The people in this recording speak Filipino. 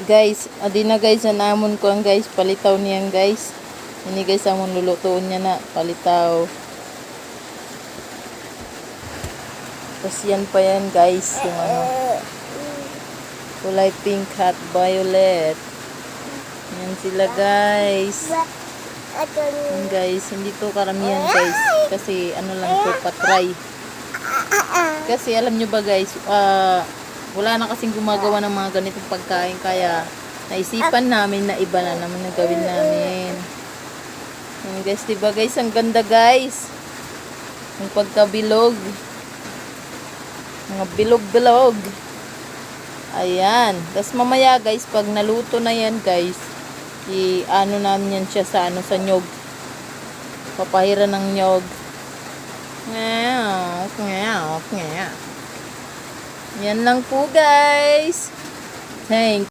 Guys, adi na guys, namon ko ang guys, palitaw niyan guys. Ini guys, amon lulutuin niya na, palitaw. Tapos yan pa yan guys, yung ano, kulay pink at violet. Yan sila guys. Yan guys, hindi to karamihan guys. Kasi ano lang to, patry. Kasi alam nyo ba guys, wala na kasing gumagawa ng mga ganitong pagkain. Kaya naisipan namin na iba na naman na gawin namin. Yan guys, diba guys, ang ganda guys. Ang pagkabilog. Mga bilog-bilog. Ayan. Tapos mamaya guys, pag naluto na yan guys, i-ano namin yan siya sa ano, sa nyog. Papahira ng nyog. Yan lang po guys. Thanks.